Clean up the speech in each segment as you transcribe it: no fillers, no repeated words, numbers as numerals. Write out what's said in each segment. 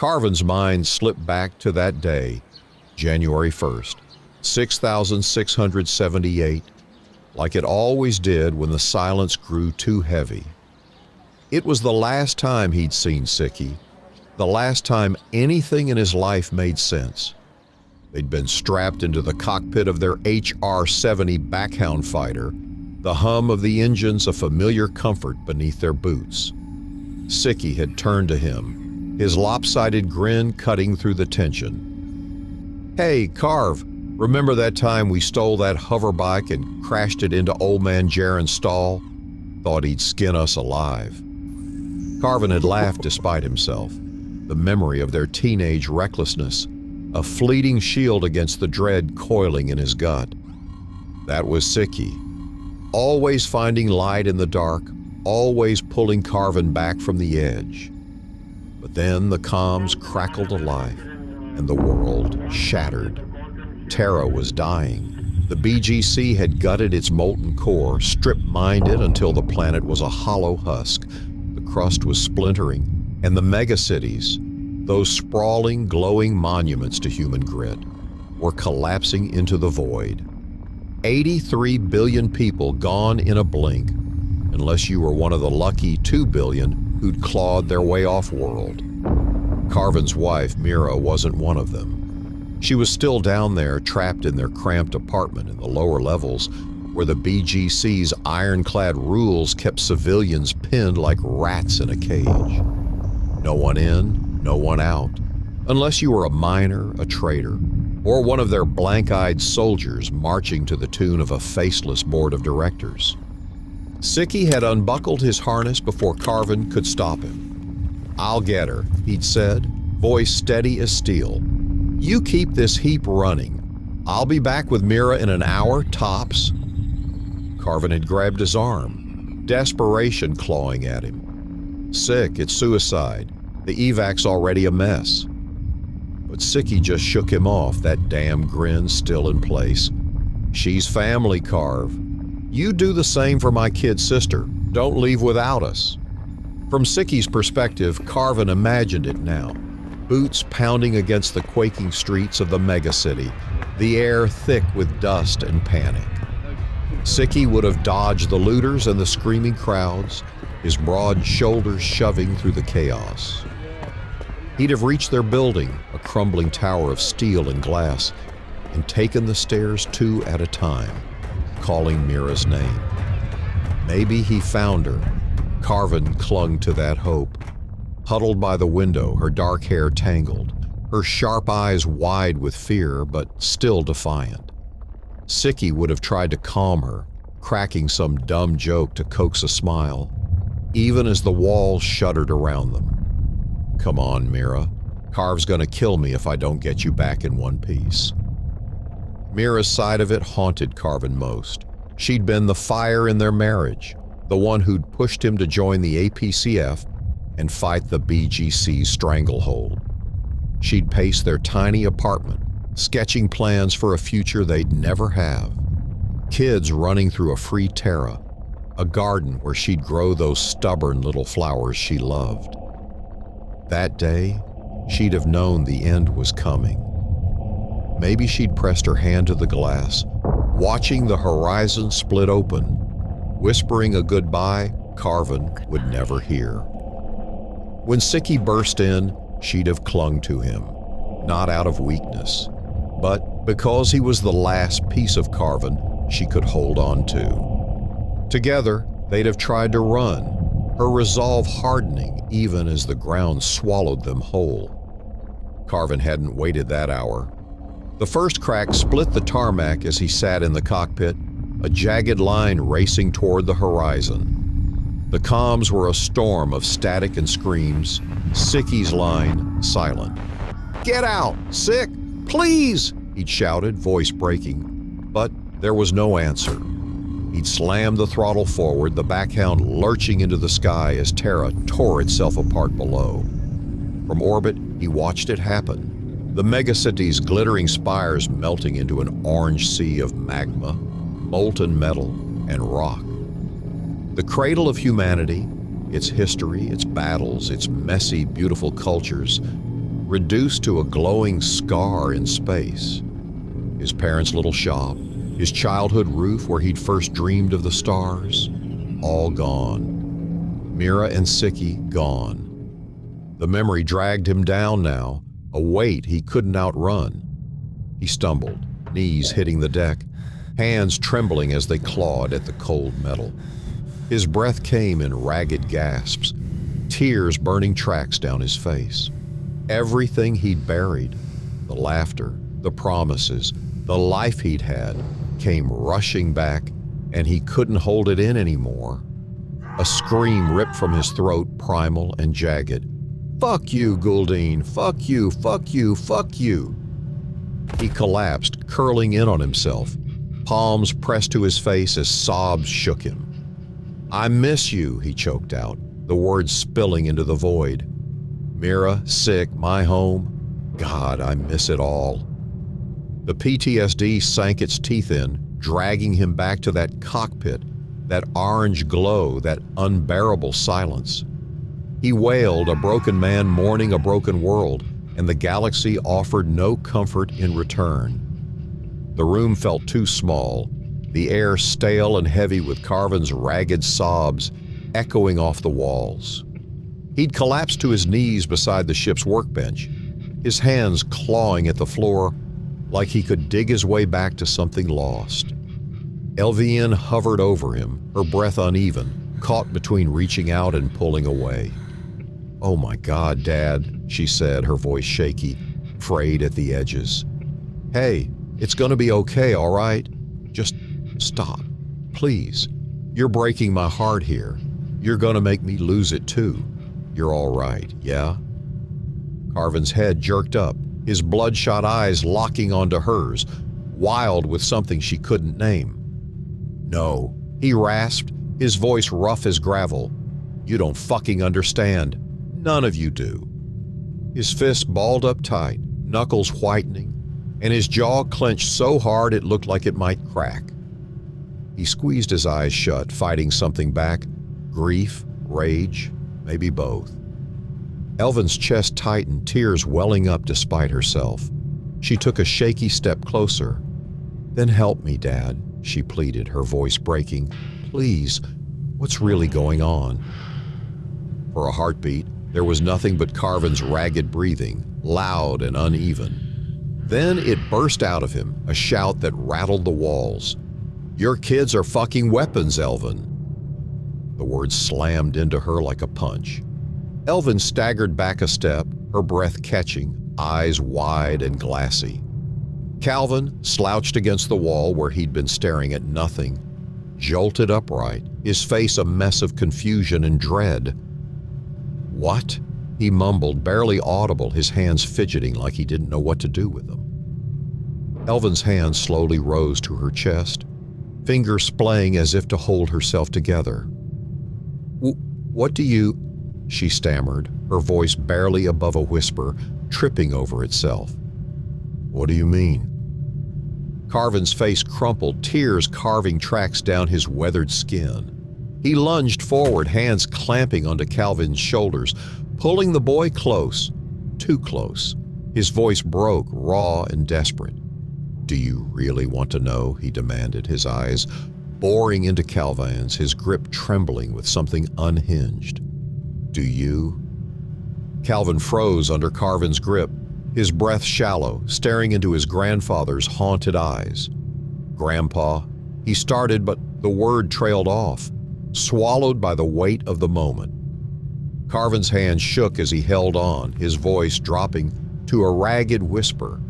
Carvin's mind slipped back to that day, January 1st, 6678, like it always did when the silence grew too heavy. It was the last time he'd seen Sicky, the last time anything in his life made sense. They'd been strapped into the cockpit of their HR-70 Backhound fighter, the hum of the engines a familiar comfort beneath their boots. Sicky had turned to him, his lopsided grin cutting through the tension. "Hey, Carv, remember that time we stole that hover bike and crashed it into old man Jaren's stall? Thought he'd skin us alive." Carvin had laughed despite himself, the memory of their teenage recklessness, a fleeting shield against the dread coiling in his gut. That was Sicky, always finding light in the dark, always pulling Carvin back from the edge. But then the comms crackled to life, and the world shattered. Terra was dying. The BGC had gutted its molten core, strip-mined it until the planet was a hollow husk. The crust was splintering, and the megacities, those sprawling, glowing monuments to human grit, were collapsing into the void. 83 billion people gone in a blink, unless you were one of the lucky 2 billion who'd clawed their way off-world. Carvin's wife, Mira, wasn't one of them. She was still down there, trapped in their cramped apartment in the lower levels, where the BGC's ironclad rules kept civilians pinned like rats in a cage. No one in, no one out, unless you were a miner, a trader, or one of their blank-eyed soldiers marching to the tune of a faceless board of directors. Sicky had unbuckled his harness before Carvin could stop him. "I'll get her," he'd said, voice steady as steel. "You keep this heap running. I'll be back with Mira in an hour, tops." Carvin had grabbed his arm, desperation clawing at him. "Sick, it's suicide. The evac's already a mess." But Sicky just shook him off, that damn grin still in place. "She's family, Carv. You do the same for my kid sister. Don't leave without us." From Sicky's perspective, Carvin imagined it now. Boots pounding against the quaking streets of the megacity, the air thick with dust and panic. Sicky would have dodged the looters and the screaming crowds, his broad shoulders shoving through the chaos. He'd have reached their building, a crumbling tower of steel and glass, and taken the stairs 2 at a time, calling Mira's name. Maybe he found her. Carvin clung to that hope. Huddled by the window, her dark hair tangled, her sharp eyes wide with fear, but still defiant. Sicky would have tried to calm her, cracking some dumb joke to coax a smile, even as the walls shuddered around them. "Come on, Mira. Carv's gonna kill me if I don't get you back in one piece." Mira's side of it haunted Carvin most. She'd been the fire in their marriage, the one who'd pushed him to join the APCF and fight the BGC's stranglehold. She'd paced their tiny apartment, sketching plans for a future they'd never have. Kids running through a free Terra, a garden where she'd grow those stubborn little flowers she loved. That day, she'd have known the end was coming. Maybe she'd pressed her hand to the glass, watching the horizon split open, whispering a goodbye Carvin would never hear. When Sicky burst in, she'd have clung to him, not out of weakness, but because he was the last piece of Carvin she could hold on to. Together, they'd have tried to run, her resolve hardening even as the ground swallowed them whole. Carvin hadn't waited that hour. The first crack split the tarmac as he sat in the cockpit, a jagged line racing toward the horizon. The comms were a storm of static and screams, Sicky's line silent. "Get out! Sick! Please!" he'd shouted, voice breaking. But there was no answer. He'd slammed the throttle forward, the backhound lurching into the sky as Terra tore itself apart below. From orbit, he watched it happen. The megacity's glittering spires melting into an orange sea of magma, molten metal, and rock. The cradle of humanity, its history, its battles, its messy, beautiful cultures, reduced to a glowing scar in space. His parents' little shop, his childhood roof where he'd first dreamed of the stars, all gone. Mira and Siki gone. The memory dragged him down now, a weight he couldn't outrun. He stumbled, knees hitting the deck, hands trembling as they clawed at the cold metal. His breath came in ragged gasps, tears burning tracks down his face. Everything he'd buried, the laughter, the promises, the life he'd had, came rushing back, and he couldn't hold it in anymore. A scream ripped from his throat, primal and jagged. "Fuck you, Gouldine! Fuck you, fuck you, fuck you!" He collapsed, curling in on himself, palms pressed to his face as sobs shook him. "I miss you," he choked out, the words spilling into the void. "Mira, sick, my home. God, I miss it all." The PTSD sank its teeth in, dragging him back to that cockpit, that orange glow, that unbearable silence. He wailed, a broken man mourning a broken world, and the galaxy offered no comfort in return. The room felt too small, the air stale and heavy with Carvin's ragged sobs echoing off the walls. He'd collapsed to his knees beside the ship's workbench, his hands clawing at the floor like he could dig his way back to something lost. Elvienne hovered over him, her breath uneven, caught between reaching out and pulling away. "Oh my God, Dad," she said, her voice shaky, frayed at the edges. "Hey, it's gonna be okay, all right? Just stop, please. You're breaking my heart here. You're gonna make me lose it too. You're all right, yeah?" Carvin's head jerked up, his bloodshot eyes locking onto hers, wild with something she couldn't name. "No," he rasped, his voice rough as gravel. "You don't fucking understand. None of you do." His fist balled up tight, knuckles whitening, and his jaw clenched so hard it looked like it might crack. He squeezed his eyes shut, fighting something back, grief, rage, maybe both. Elvin's chest tightened, tears welling up despite herself. She took a shaky step closer. "Then help me, Dad," she pleaded, her voice breaking. "Please, what's really going on?" For a heartbeat, there was nothing but Carvin's ragged breathing, loud and uneven. Then it burst out of him, a shout that rattled the walls. "Your kids are fucking weapons, Elvin." The words slammed into her like a punch. Elvin staggered back a step, her breath catching, eyes wide and glassy. Calvin slouched against the wall where he'd been staring at nothing, jolted upright, his face a mess of confusion and dread. "What?" he mumbled, barely audible, his hands fidgeting like he didn't know what to do with them. Elvin's hand slowly rose to her chest, fingers splaying as if to hold herself together. What do you—" she stammered, her voice barely above a whisper, tripping over itself. "What do you mean?" Carvin's face crumpled, tears carving tracks down his weathered skin. He lunged forward, hands clamping onto Calvin's shoulders, pulling the boy close, too close. His voice broke, raw and desperate. "Do you really want to know?" he demanded, his eyes boring into Calvin's, his grip trembling with something unhinged. "Do you?" Calvin froze under Carvin's grip, his breath shallow, staring into his grandfather's haunted eyes. "Grandpa," he started, but the word trailed off, swallowed by the weight of the moment. Carvin's hand shook as he held on, his voice dropping to a ragged whisper.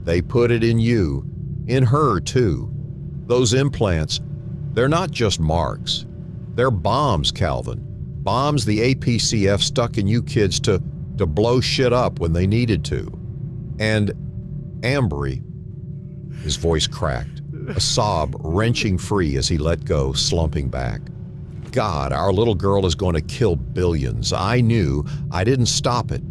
"They put it in you, in her too. Those implants, they're not just marks. They're bombs, Calvin. Bombs the APCF stuck in you kids to blow shit up when they needed to. And Ambry," his voice cracked, a sob wrenching free as he let go, slumping back. "God, our little girl is going to kill billions. I knew. I didn't stop it."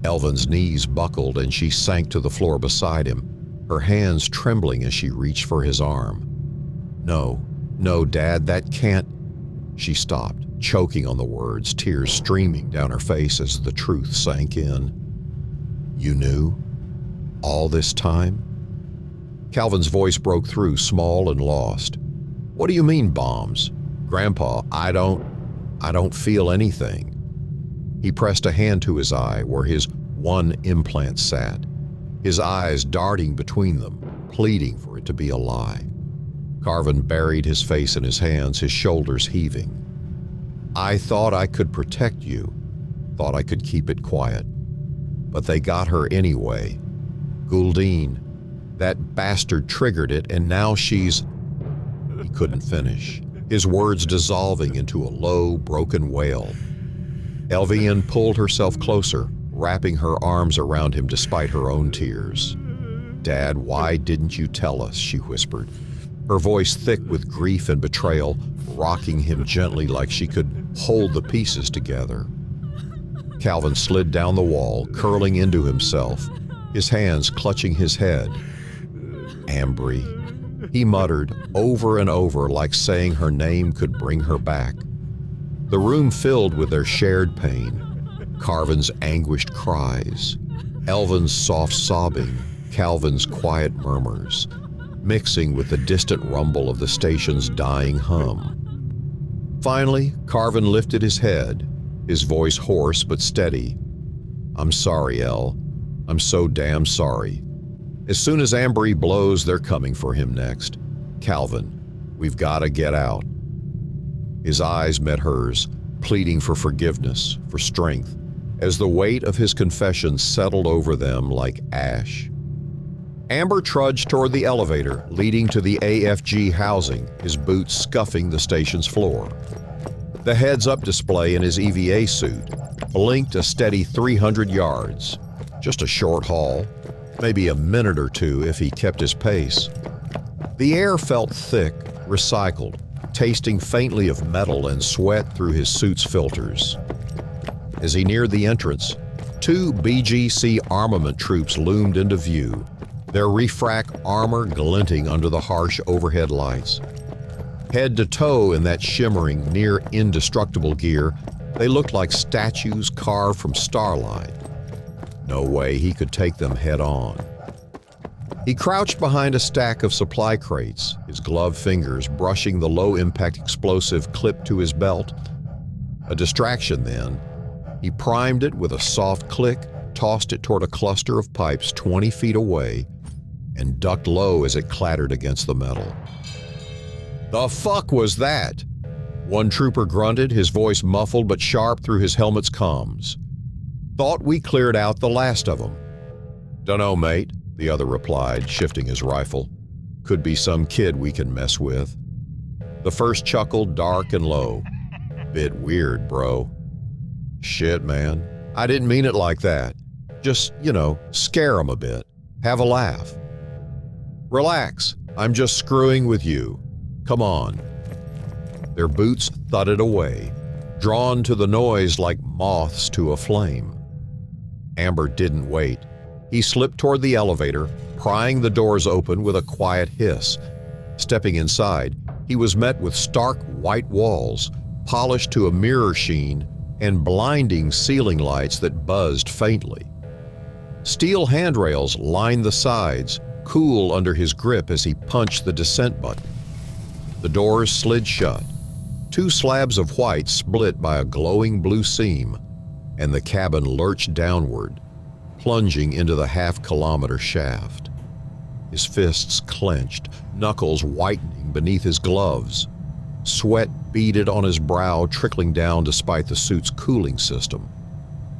Elvin's knees buckled and she sank to the floor beside him, her hands trembling as she reached for his arm. No, Dad, that can't—" She stopped, choking on the words, tears streaming down her face as the truth sank in. You knew? All this time? Calvin's voice broke through, small and lost. What do you mean, bombs? Grandpa, I don't feel anything. He pressed a hand to his eye where his one implant sat, his eyes darting between them, pleading for it to be a lie. Carvin buried his face in his hands, his shoulders heaving. I thought I could protect you, thought I could keep it quiet. But they got her anyway. Gouldine, that bastard triggered it, and now she's... He couldn't finish, his words dissolving into a low, broken wail. Elvian pulled herself closer, wrapping her arms around him despite her own tears. Dad, why didn't you tell us? She whispered, her voice thick with grief and betrayal, rocking him gently like she could hold the pieces together. Calvin slid down the wall, curling into himself, his hands clutching his head. Ambry, he muttered over and over like saying her name could bring her back. The room filled with their shared pain, Carvin's anguished cries, Elvin's soft sobbing, Calvin's quiet murmurs, mixing with the distant rumble of the station's dying hum. Finally, Carvin lifted his head, his voice hoarse but steady. I'm sorry, El. I'm so damn sorry. As soon as Ambry blows, they're coming for him next. Calvin, we've got to get out. His eyes met hers, pleading for forgiveness, for strength, as the weight of his confession settled over them like ash. Amber trudged toward the elevator leading to the AFG housing, his boots scuffing the station's floor. The heads-up display in his EVA suit blinked a steady 300 yards. Just a short haul, maybe a minute or two if he kept his pace. The air felt thick, recycled, tasting faintly of metal and sweat through his suit's filters. As he neared the entrance, 2 BGC armament troops loomed into view, their refract armor glinting under the harsh overhead lights. Head to toe in that shimmering, near-indestructible gear, they looked like statues carved from starlight. No way he could take them head-on. He crouched behind a stack of supply crates, his gloved fingers brushing the low-impact explosive clipped to his belt. A distraction then. He primed it with a soft click, tossed it toward a cluster of pipes 20 feet away, and ducked low as it clattered against the metal. The fuck was that? One trooper grunted, his voice muffled but sharp through his helmet's comms. Thought we cleared out the last of them. Dunno, mate, the other replied, shifting his rifle. Could be some kid we can mess with. The first chuckled dark and low. Bit weird, bro. Shit, man. I didn't mean it like that. Just, scare 'em a bit. Have a laugh. Relax. I'm just screwing with you. Come on. Their boots thudded away, drawn to the noise like moths to a flame. Amber didn't wait. He slipped toward the elevator, prying the doors open with a quiet hiss. Stepping inside, he was met with stark white walls, polished to a mirror sheen, and blinding ceiling lights that buzzed faintly. Steel handrails lined the sides, cool under his grip as he punched the descent button. The doors slid shut. 2 slabs of white split by a glowing blue seam, and the cabin lurched downward, plunging into the half-kilometer shaft. His fists clenched, knuckles whitening beneath his gloves. Sweat beaded on his brow, trickling down despite the suit's cooling system.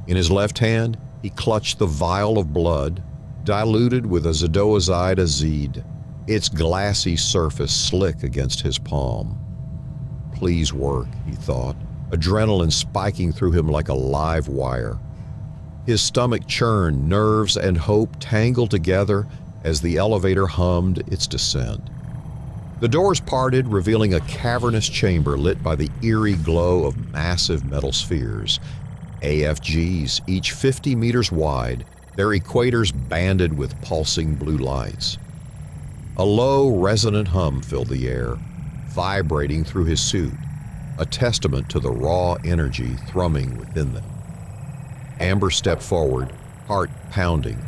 In his left hand, he clutched the vial of blood, diluted with a Zdoazide azide, its glassy surface slick against his palm. Please work, he thought, adrenaline spiking through him like a live wire. His stomach churned, nerves and hope tangled together as the elevator hummed its descent. The doors parted, revealing a cavernous chamber lit by the eerie glow of massive metal spheres. AFGs, each 50 meters wide, their equators banded with pulsing blue lights. A low, resonant hum filled the air, vibrating through his suit, a testament to the raw energy thrumming within them. Amber stepped forward, heart pounding,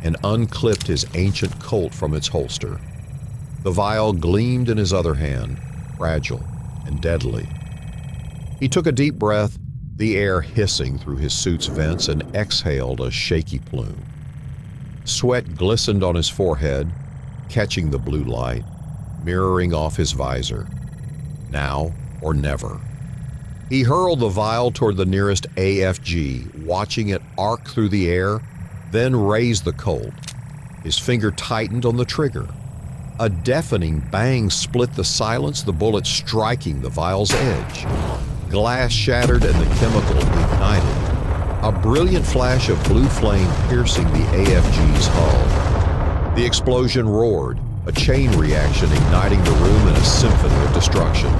and unclipped his ancient Colt from its holster. The vial gleamed in his other hand, fragile and deadly. He took a deep breath, the air hissing through his suit's vents, and exhaled a shaky plume. Sweat glistened on his forehead, catching the blue light, mirroring off his visor. Now or never. He hurled the vial toward the nearest AFG, watching it arc through the air, then raise the Colt. His finger tightened on the trigger. A deafening bang split the silence, the bullet striking the vial's edge. Glass shattered and the chemical ignited. A brilliant flash of blue flame piercing the AFG's hull. The explosion roared, a chain reaction igniting the room in a symphony of destruction.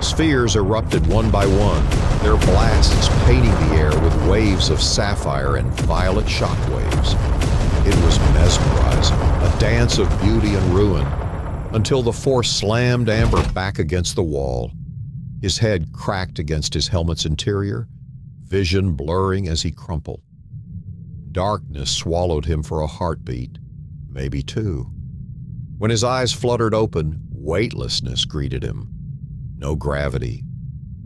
Spheres erupted one by one, their blasts painting the air with waves of sapphire and violet shockwaves. It was mesmerizing, a dance of beauty and ruin, until the force slammed Amber back against the wall. His head cracked against his helmet's interior, vision blurring as he crumpled. Darkness swallowed him for a heartbeat, maybe two. When his eyes fluttered open, weightlessness greeted him. No gravity.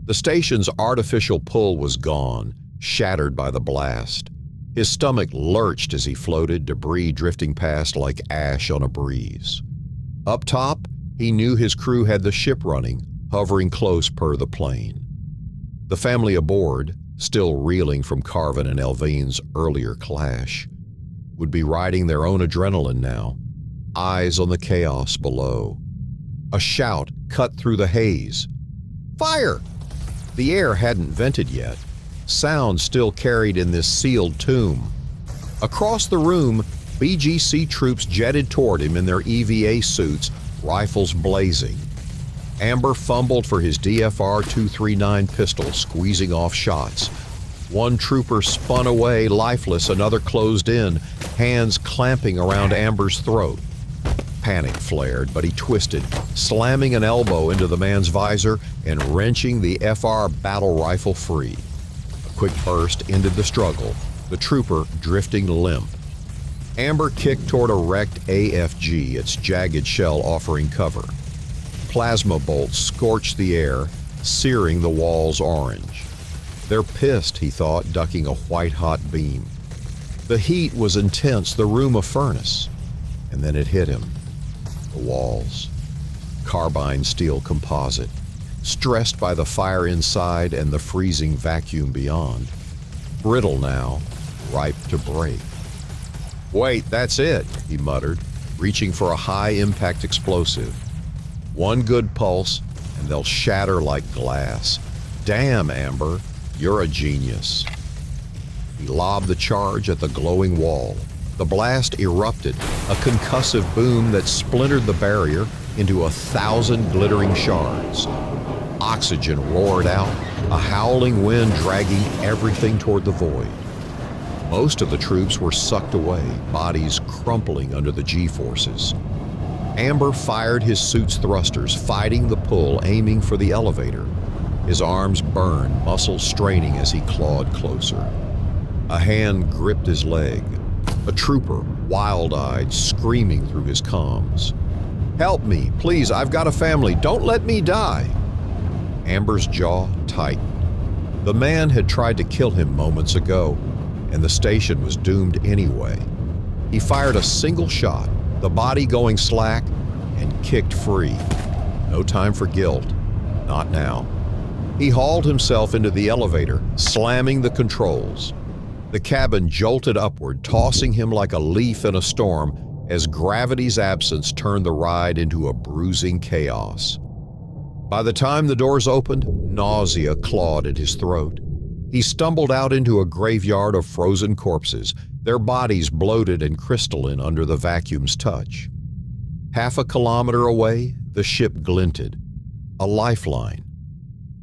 The station's artificial pull was gone, shattered by the blast. His stomach lurched as he floated, debris drifting past like ash on a breeze. Up top, he knew his crew had the ship running, hovering close per the plane. The family aboard, still reeling from Carvin and Elvine's earlier clash, would be riding their own adrenaline now, eyes on the chaos below. A shout cut through the haze. Fire! The air hadn't vented yet. Sound still carried in this sealed tomb. Across the room, BGC troops jetted toward him in their EVA suits, rifles blazing. Amber fumbled for his DFR-239 pistol, squeezing off shots. One trooper spun away, lifeless, another closed in, hands clamping around Amber's throat. Panic flared, but he twisted, slamming an elbow into the man's visor and wrenching the FR battle rifle free. A quick burst ended the struggle, the trooper drifting limp. Amber kicked toward a wrecked AFG, its jagged shell offering cover. Plasma bolts scorched the air, searing the walls orange. They're pissed, he thought, ducking a white-hot beam. The heat was intense, the room a furnace. And then it hit him. The walls. Carbine steel composite, stressed by the fire inside and the freezing vacuum beyond. Brittle now, ripe to break. Wait, that's it, he muttered, reaching for a high-impact explosive. One good pulse, and they'll shatter like glass. Damn, Amber, you're a genius. He lobbed the charge at the glowing wall. The blast erupted, a concussive boom that splintered the barrier into 1,000 glittering shards. Oxygen roared out, a howling wind dragging everything toward the void. Most of the troops were sucked away, bodies crumpling under the G-forces. Amber fired his suit's thrusters, fighting the pull, aiming for the elevator. His arms burned, muscles straining as he clawed closer. A hand gripped his leg. A trooper, wild-eyed, screaming through his comms. "Help me, please, I've got a family, don't let me die!" Amber's jaw tightened. The man had tried to kill him moments ago, and the station was doomed anyway. He fired a single shot, the body going slack, and kicked free. No time for guilt. Not now. He hauled himself into the elevator, slamming the controls. The cabin jolted upward, tossing him like a leaf in a storm as gravity's absence turned the ride into a bruising chaos. By the time the doors opened, nausea clawed at his throat. He stumbled out into a graveyard of frozen corpses, their bodies bloated and crystalline under the vacuum's touch. Half a kilometer away, the ship glinted. A lifeline.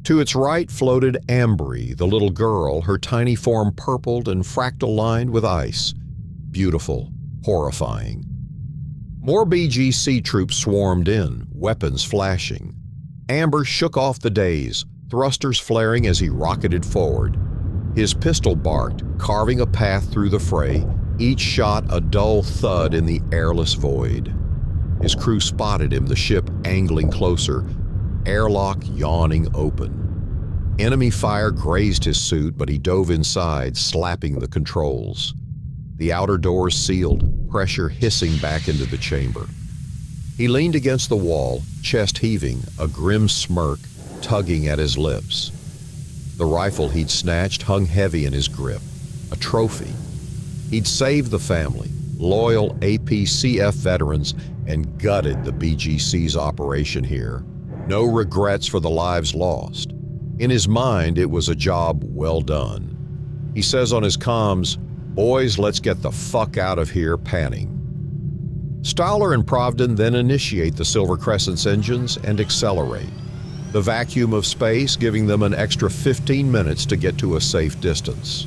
To its right floated Ambry, the little girl, her tiny form purpled and fractal-lined with ice. Beautiful, horrifying. More BGC troops swarmed in, weapons flashing. Amber shook off the daze, thrusters flaring as he rocketed forward. His pistol barked, carving a path through the fray, each shot a dull thud in the airless void. His crew spotted him, the ship angling closer, airlock yawning open. Enemy fire grazed his suit, but he dove inside, slapping the controls. The outer doors sealed, pressure hissing back into the chamber. He leaned against the wall, chest heaving, a grim smirk tugging at his lips. The rifle he'd snatched hung heavy in his grip, a trophy. He'd saved the family, loyal APCF veterans, and gutted the BGC's operation here. No regrets for the lives lost. In his mind, it was a job well done. He says on his comms, "Boys, let's get the fuck out of here," panning. Stowler and Provden then initiate the Silver Crescent's engines and accelerate, the vacuum of space giving them an extra 15 minutes to get to a safe distance.